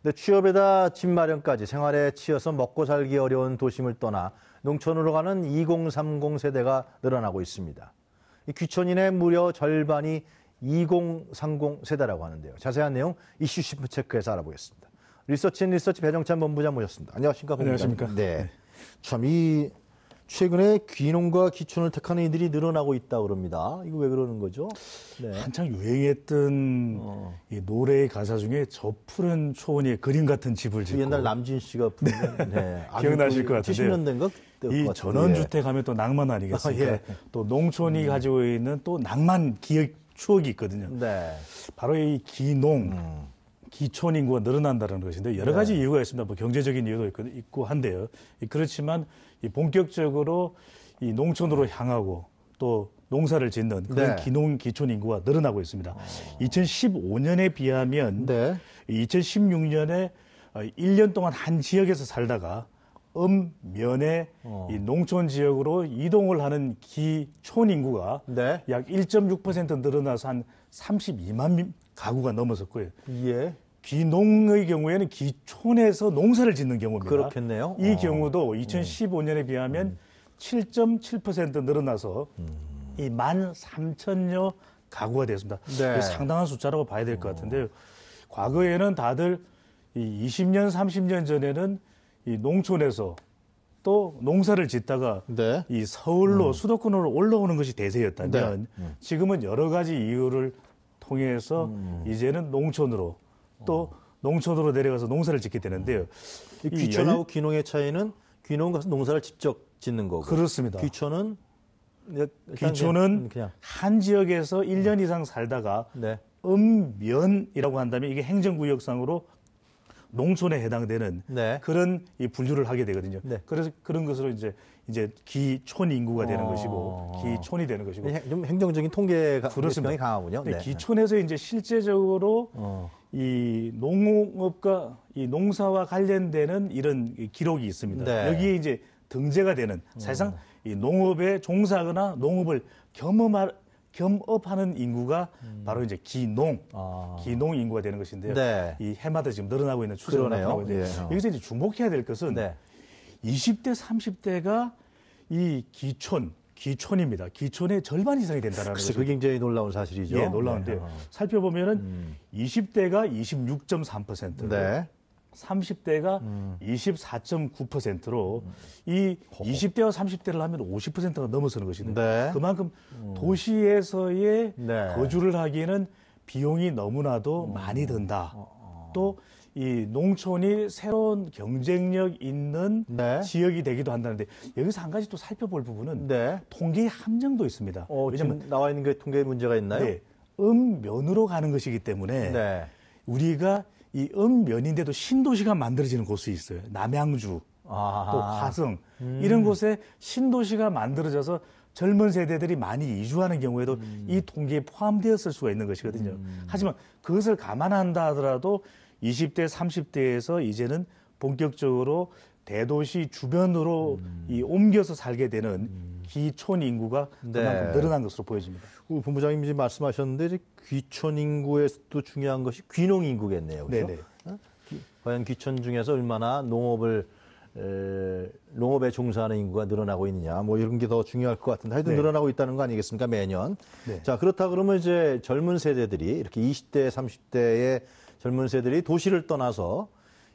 네, 취업에다 집 마련까지 생활에 치여서 먹고 살기 어려운 도심을 떠나 농촌으로 가는 2030 세대가 늘어나고 있습니다. 이 귀촌인의 무려 절반이 2030 세대라고 하는데요. 자세한 내용 이슈 시프 체크해서 알아보겠습니다. 리서치 배정찬 본부장 모셨습니다. 안녕하십니까? 안녕하십니까? 네. 참, 최근에 귀농과 귀촌을 택하는 이들이 늘어나고 있다고 그럽니다. 이거 왜 그러는 거죠? 네. 한창 유행했던 이 노래의 가사 중에 저 푸른 초원의 그림 같은 집을 짓고 옛날 남진 씨가 부르는 네. 기억나실 것 같은데 70년대인가? 이 전원주택 하면 또 낭만 아니겠습니까? 예. 또 농촌이 가지고 있는 또 낭만 기억 추억이 있거든요. 네. 바로 이 기농 기촌 인구가 늘어난다는 것인데 여러 가지 이유가 있습니다. 뭐 경제적인 이유도 있고 한데요. 그렇지만 이 본격적으로 이 농촌으로 향하고 또 농사를 짓는 그런 기농 기촌 인구가 늘어나고 있습니다. 2015년에 비하면 2016년에 1년 동안 한 지역에서 살다가 면에 이 농촌 지역으로 이동을 하는 기촌 인구가 약 1.6% 늘어나서 한 32만 가구가 넘어섰고요. 예. 귀농의 경우에는 기촌에서 농사를 짓는 경우입니다. 그렇겠네요. 이 경우도 2015년에 비하면 7.7% 늘어나서 이 13,000여 가구가 되었습니다. 네. 상당한 숫자라고 봐야 될 것 같은데요. 과거에는 다들 이 20년, 30년 전에는 이 농촌에서 또 농사를 짓다가 이 서울로 수도권으로 올라오는 것이 대세였다면 지금은 여러 가지 이유를 통해서 이제는 농촌으로 또 농촌으로 내려가서 농사를 짓게 되는데요. 귀촌하고 귀농의 차이는 귀농 가서 농사를 직접 짓는 거고. 그렇습니다. 귀촌은 그냥 한 지역에서 1년 이상 살다가 면이라고 한다면 이게 행정구역상으로 농촌에 해당되는 그런 이 분류를 하게 되거든요. 그래서 그런 것으로 이제 기촌 인구가 되는 것이고 기촌이 되는 것이고 좀 행정적인 통계가 그렇습니다. 강하군요. 기촌에서 이제 실제적으로 이 농업과 이 농사와 관련되는 이런 기록이 있습니다. 여기에 이제 등재가 되는 사실상 이 농업에 종사하거나 농업을 겸업하는 인구가 바로 이제 기농 인구가 되는 것인데요. 이 해마다 지금 늘어나고 있는 추세가 나타나고 있는데 여기서 이제 주목해야 될 것은 20대, 30대가 이 기촌입니다. 기촌의 절반 이상이 된다는 거죠. 그게 굉장히 놀라운 사실이죠. 예, 놀라운데요. 살펴보면은 20대가 26.3%, 30대가 24.9%로 이 20대와 30대를 하면 50%가 넘어서는 것인데 그만큼 도시에서의 거주를 하기에는 비용이 너무나도 많이 든다. 또 이 농촌이 새로운 경쟁력 있는 지역이 되기도 한다는데 여기서 한 가지 또 살펴볼 부분은 통계의 함정도 있습니다. 왜냐하면 나와 있는 게 통계에 문제가 있나요? 면으로 가는 것이기 때문에 우리가 이 면인데도 신도시가 만들어지는 곳이 있어요. 남양주, 또 화성 이런 곳에 신도시가 만들어져서 젊은 세대들이 많이 이주하는 경우에도 이 통계에 포함되었을 수가 있는 것이거든요. 하지만 그것을 감안한다 하더라도 20대, 30대에서 이제는 본격적으로 대도시 주변으로 이 옮겨서 살게 되는 기촌 인구가 그만큼 늘어난 것으로 보여집니다. 본부장님 지금 말씀하셨는데 귀촌 인구에서도 중요한 것이 귀농 인구겠네요. 그렇죠? 과연 귀촌 중에서 얼마나 농업에 종사하는 인구가 늘어나고 있느냐, 뭐 이런 게 더 중요할 것 같은데 하여튼 늘어나고 있다는 거 아니겠습니까, 매년. 자, 그렇다 그러면 이제 젊은 세대들이 이렇게 20대, 30대의 젊은 세대들이 도시를 떠나서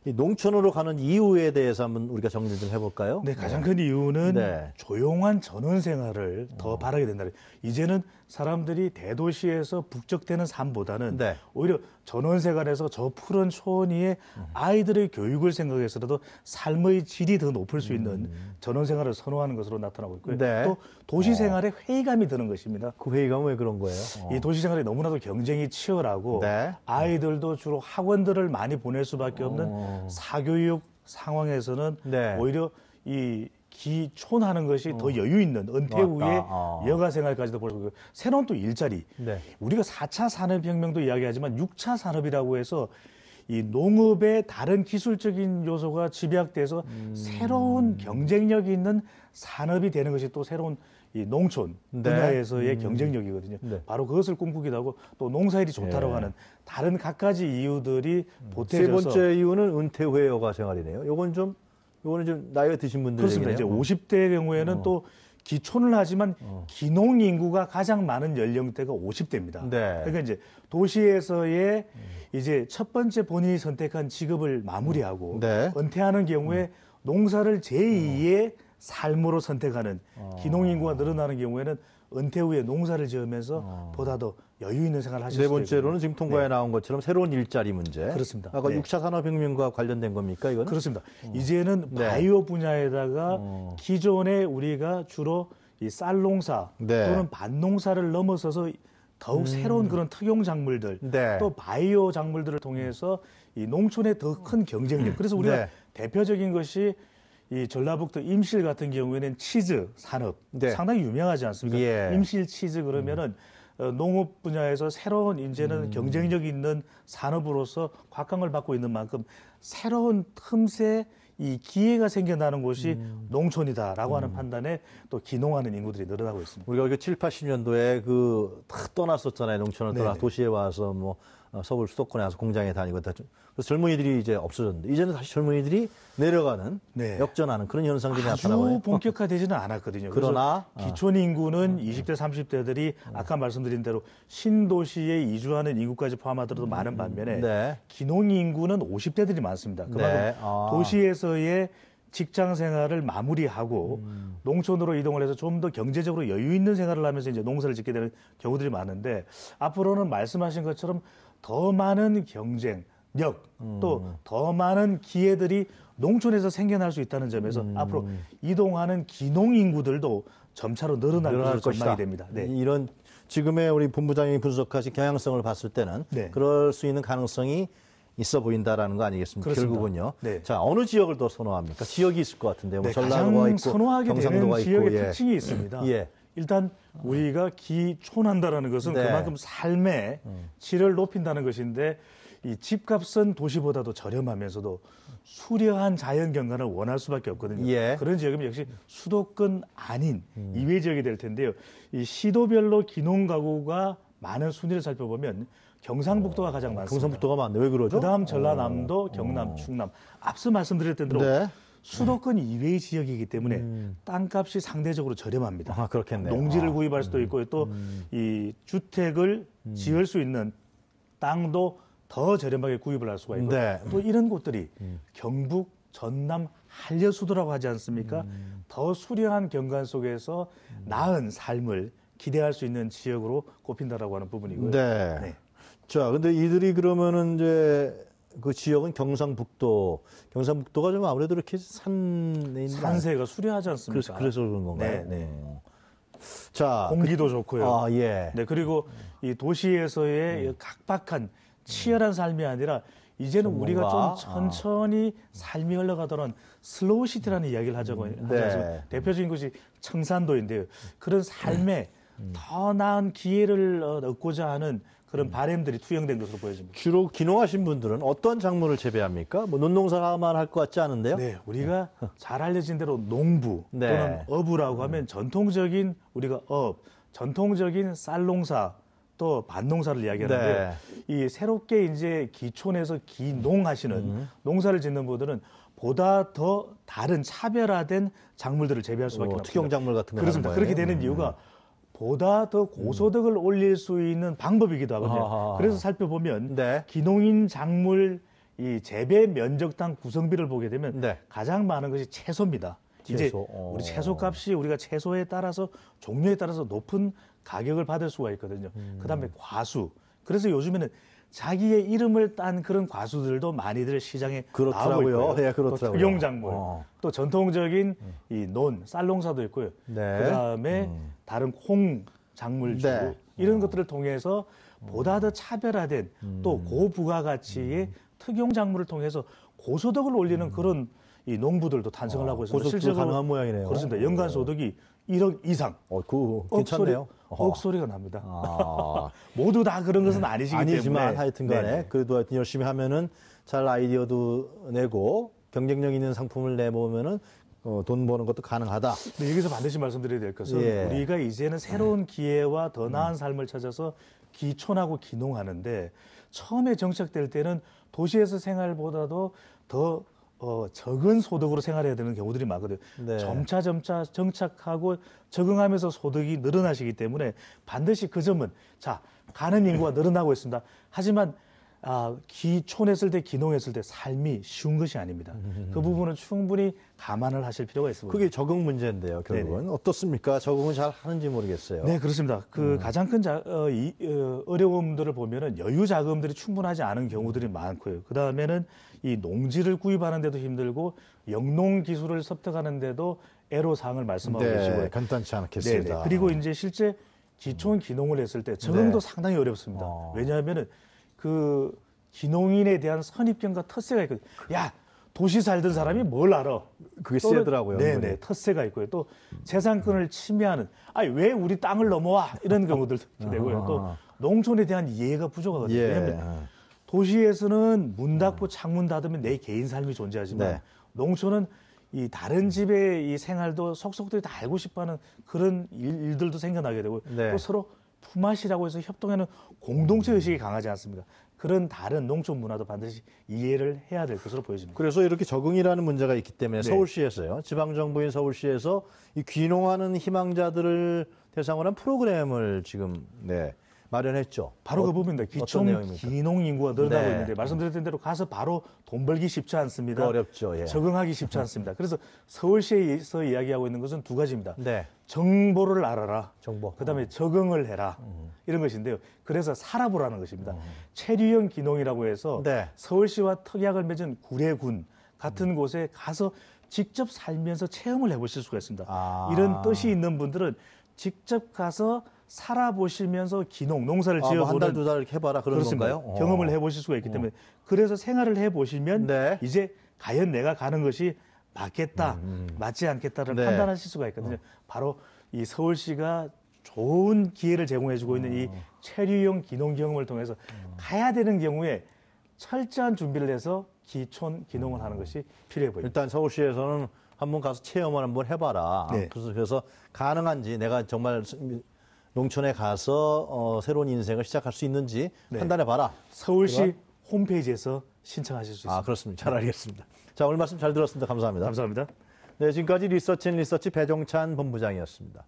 이 농촌으로 가는 이유에 대해서 한번 우리가 정리 좀 해볼까요? 가장 큰 이유는 조용한 전원 생활을 더 바라게 된다. 이제는 사람들이 대도시에서 북적대는 삶보다는 오히려 전원 생활에서 저 푸른 초원 위에 아이들의 교육을 생각해서라도 삶의 질이 더 높을 수 있는 전원 생활을 선호하는 것으로 나타나고 있고요. 또 도시 생활에 회의감이 드는 것입니다. 그 회의감은 왜 그런 거예요? 이 도시 생활이 너무나도 경쟁이 치열하고 아이들도 주로 학원들을 많이 보낼 수밖에 없는 사교육 상황에서는 오히려 이 기촌하는 것이 더 여유 있는 은퇴 후에 여가 생활까지도 볼 수 있고 새로운 또 일자리. 우리가 4차 산업혁명도 이야기하지만 6차 산업이라고 해서 이 농업의 다른 기술적인 요소가 집약돼서 새로운 경쟁력이 있는 산업이 되는 것이 또 새로운 이 농촌 네. 분야에서의 경쟁력이거든요. 네. 바로 그것을 꿈꾸기도 하고 또 농사일이 좋다라고 하는 다른 갖가지 이유들이 세 보태져서 번째 이유는 은퇴 후의 여가 생활이네요. 요거는 좀 나이가 드신 분들 그렇습니다. 이제 얘기네요. 50대의 경우에는 또 기촌을 하지만 기농 인구가 가장 많은 연령대가 50대입니다. 네. 그러니까 이제 도시에서의 이제 첫 번째 본인이 선택한 직업을 마무리하고 네. 은퇴하는 경우에 농사를 제2의 삶으로 선택하는 기농 인구가 늘어나는 경우에는 은퇴 후에 농사를 지으면서 보다 더 여유 있는 생활을 하실 네 수도 번째로는 있거든요. 지금 통과에 나온 것처럼 새로운 일자리 문제. 그렇습니다. 아까 네. 6차 산업혁명과 관련된 겁니까, 이거는? 그렇습니다. 이제는 네. 바이오 분야에다가 기존에 우리가 주로 이 쌀농사 네. 또는 밭농사를 넘어서서 더욱 새로운 그런 특용 작물들 네. 또 바이오 작물들을 통해서 이 농촌의 더 큰 경쟁력. 그래서 우리가 네. 대표적인 것이 이 전라북도 임실 같은 경우에는 치즈 산업 네. 상당히 유명하지 않습니까? 예. 임실 치즈 그러면은 농업 분야에서 새로운 이제는 경쟁력 있는 산업으로서 곽강을 받고 있는 만큼 새로운 틈새 이 기회가 생겨나는 곳이 농촌이다라고 하는 판단에 또 기농하는 인구들이 늘어나고 있습니다. 우리가 7, 80년도에 다 떠났었잖아요. 농촌을 떠나 네네. 도시에 와서 뭐 서울 수도권에 와서 공장에 다니고 그래서 젊은이들이 이제 없어졌는데 이제는 다시 젊은이들이 내려가는 네. 역전하는 그런 현상들이 아주 나타나고요. 본격화되지는 않았거든요. 그러나 그래서 기촌 인구는 20대, 30대들이 아까 말씀드린 대로 신도시에 이주하는 인구까지 포함하더라도 많은 반면에 네. 기농 인구는 50대들이 많습니다. 그만큼 네. 도시에서의 직장 생활을 마무리하고 농촌으로 이동을 해서 좀 더 경제적으로 여유 있는 생활을 하면서 이제 농사를 짓게 되는 경우들이 많은데 앞으로는 말씀하신 것처럼 더 많은 경쟁력 또 더 많은 기회들이 농촌에서 생겨날 수 있다는 점에서 앞으로 이동하는 기농 인구들도 점차로 늘어날 것으로 것이다. 전망이 됩니다. 네. 이런 지금의 우리 본부장님이 분석하신 경향성을 봤을 때는 네. 그럴 수 있는 가능성이 있어 보인다라는 거 아니겠습니까? 그렇습니다. 결국은요. 네. 자, 어느 지역을 더 선호합니까? 지역이 있을 것 같은데 뭐 네, 전라도가 가장 있고 선호하게 경상도가 되는 있고 지역의 예. 특징이 있습니다. 예. 일단 우리가 기촌한다라는 것은 네. 그만큼 삶의 질을 높인다는 것인데 이 집값은 도시보다도 저렴하면서도 수려한 자연 경관을 원할 수밖에 없거든요. 예. 그런 지역이면 역시 수도권 아닌 이외 지역이 될 텐데요. 이 시도별로 기농 가구가 많은 순위를 살펴보면 경상북도가 가장 많습니다. 경상북도가 많네. 왜 그러죠? 그다음 전라남도, 경남, 충남. 앞서 말씀드렸던 대로 네. 수도권 이외의 지역이기 때문에 땅값이 상대적으로 저렴합니다. 아, 그렇겠네요. 농지를 구입할 수도 있고 또 이 주택을 지을 수 있는 땅도 더 저렴하게 구입을 할 수가 있고 네. 또 이런 곳들이 경북, 전남, 한려수도라고 하지 않습니까? 더 수려한 경관 속에서 나은 삶을 기대할 수 있는 지역으로 꼽힌다라고 하는 부분이고요. 네. 네. 자, 근데 이들이 그러면은 이제 그 지역은 경상북도가 좀 아무래도 이렇게 산에 있는 산세가 수려하지 않습니까? 그래서 그런 건가요? 네. 자, 공기도 좋고요. 아, 예. 네, 그리고 이 도시에서의 각박한 치열한 삶이 아니라 이제는 우리가 좀 천천히 삶이 흘러가도록 슬로우 시티라는 이야기를 하지 않습니까? 대표적인 것이 청산도인데요. 그런 삶에 더 나은 기회를 얻고자 하는 그런 바람들이 투영된 것으로 보여집니다. 주로 기농하신 분들은 어떤 작물을 재배합니까? 뭐 논농사만 할 것 같지 않은데요? 네, 우리가 잘 알려진 대로 농부 네. 또는 어부라고 하면 전통적인 우리가 전통적인 쌀농사 또 밭농사를 이야기하는데 이 새롭게 이제 기촌에서 기농하시는 농사를 짓는 분들은 보다 더 다른 차별화된 작물들을 재배할 수밖에 없습니다. 특용 작물 같은 거 그렇습니다. 그렇게 되는 이유가 보다 더 고소득을 올릴 수 있는 방법이기도 하거든요. 그래서 살펴보면 기농인 작물 이 재배 면적당 구성비를 보게 되면 가장 많은 것이 채소입니다. 이제 우리 채소값이 우리가 채소에 따라서 종류에 따라서 높은 가격을 받을 수가 있거든요. 그다음에 과수. 그래서 요즘에는 자기의 이름을 딴 그런 과수들도 많이들 시장에 나오고 있고요. 예, 또 특용작물, 또 전통적인 이 쌀농사도 있고요. 그다음에 다른 콩 작물주 이런 것들을 통해서 보다 더 차별화된 또 고부가가치의 특용작물을 통해서 고소득을 올리는 그런 이 농부들도 탄생을 하고 있습니다. 고소득 가능한 모양이네요. 그렇습니다. 연간 소득이 1억 이상. 괜찮네요. 억소리가 납니다. 모두 다 그런 것은 아니지만 때문에. 하여튼 간에 그래도 하여튼 열심히 하면은 잘 아이디어도 내고 경쟁력 있는 상품을 내보면은 돈 버는 것도 가능하다. 근데 여기서 반드시 말씀드려야 될 것은 예. 우리가 이제는 새로운 기회와 더 나은 삶을 찾아서 기촌하고 기농하는데 처음에 정착될 때는 도시에서 생활보다도 더 적은 소득으로 생활해야 되는 경우들이 많거든요. 네. 점차 정착하고 적응하면서 소득이 늘어나시기 때문에 반드시 그 점은 자 가는 인구가 늘어나고 있습니다. 하지만 기촌했을 때 기농했을 때 삶이 쉬운 것이 아닙니다. 그 부분은 충분히 감안을 하실 필요가 있습니다. 그게 적응 문제인데요, 결국은. 네네. 어떻습니까? 적응은 잘 하는지 모르겠어요. 네, 그렇습니다. 그 가장 큰 어려움들을 보면은 여유 자금들이 충분하지 않은 경우들이 많고요. 그 다음에는 이 농지를 구입하는데도 힘들고 영농 기술을 습득하는데도 애로사항을 말씀하고 계시고요. 간단치 않겠습니다. 네네. 그리고 이제 실제 기촌 기농을 했을 때 적응도 상당히 어렵습니다. 왜냐하면은 그 기농인에 대한 선입견과 텃세가 있거든요. 야, 도시 살던 사람이 뭘 알아? 그게 세더라고요. 네네, 텃세가 있고요. 또 재산권을 침해하는, 왜 우리 땅을 넘어와? 이런 경우들도 되고요. 또 농촌에 대한 이해가 부족하거든요. 예. 왜냐하면 도시에서는 문 닫고 창문 닫으면 내 개인 삶이 존재하지만 네. 농촌은 이 다른 집의 이 생활도 속속들이 다 알고 싶어하는 그런 일들도 생겨나게 되고 네. 또 서로 품앗이라고 해서 협동하는 공동체 의식이 강하지 않습니다. 그런 다른 농촌 문화도 반드시 이해를 해야 될 것으로 보여집니다. 그래서 이렇게 적응이라는 문제가 있기 때문에 네. 서울시에서요, 지방정부인 서울시에서 이 귀농하는 희망자들을 대상으로 한 프로그램을 지금 마련했죠. 바로 그 부분입니다. 어떤 기촌 내용입니까? 기농 인구가 늘어나고 네. 있는데 말씀드렸던 대로 가서 바로 돈 벌기 쉽지 않습니다. 어렵죠. 예. 적응하기 쉽지 않습니다. 그래서 서울시에서 이야기하고 있는 것은 두 가지입니다. 네. 정보를 알아라. 정보. 그다음에 적응을 해라. 이런 것인데요. 그래서 살아보라는 것입니다. 체류형 기농이라고 해서 네. 서울시와 특약을 맺은 구례군 같은 곳에 가서 직접 살면서 체험을 해보실 수가 있습니다. 이런 뜻이 있는 분들은 직접 가서 살아보시면서 기농, 농사를 지어보는 한 달, 두 달 이렇게 해봐라 그런 그렇습니다. 건가요? 경험을 해보실 수가 있기 때문에 그래서 생활을 해보시면 네. 이제 과연 내가 가는 것이 맞겠다, 맞지 않겠다를 네. 판단하실 수가 있거든요. 바로 이 서울시가 좋은 기회를 제공해주고 있는 이 체류형 기농 경험을 통해서 가야 되는 경우에 철저한 준비를 해서 기촌 기농을 하는 것이 필요해 보입니다. 일단 서울시에서는 한번 가서 체험을 한번 해봐라. 네. 그래서 가능한지 내가 정말 농촌에 가서 새로운 인생을 시작할 수 있는지 판단해봐라. 서울시 홈페이지에서 신청하실 수 있습니다. 그렇습니다. 잘 알겠습니다. 자, 오늘 말씀 잘 들었습니다. 감사합니다. 감사합니다. 네, 지금까지 리서치 배종찬 본부장이었습니다.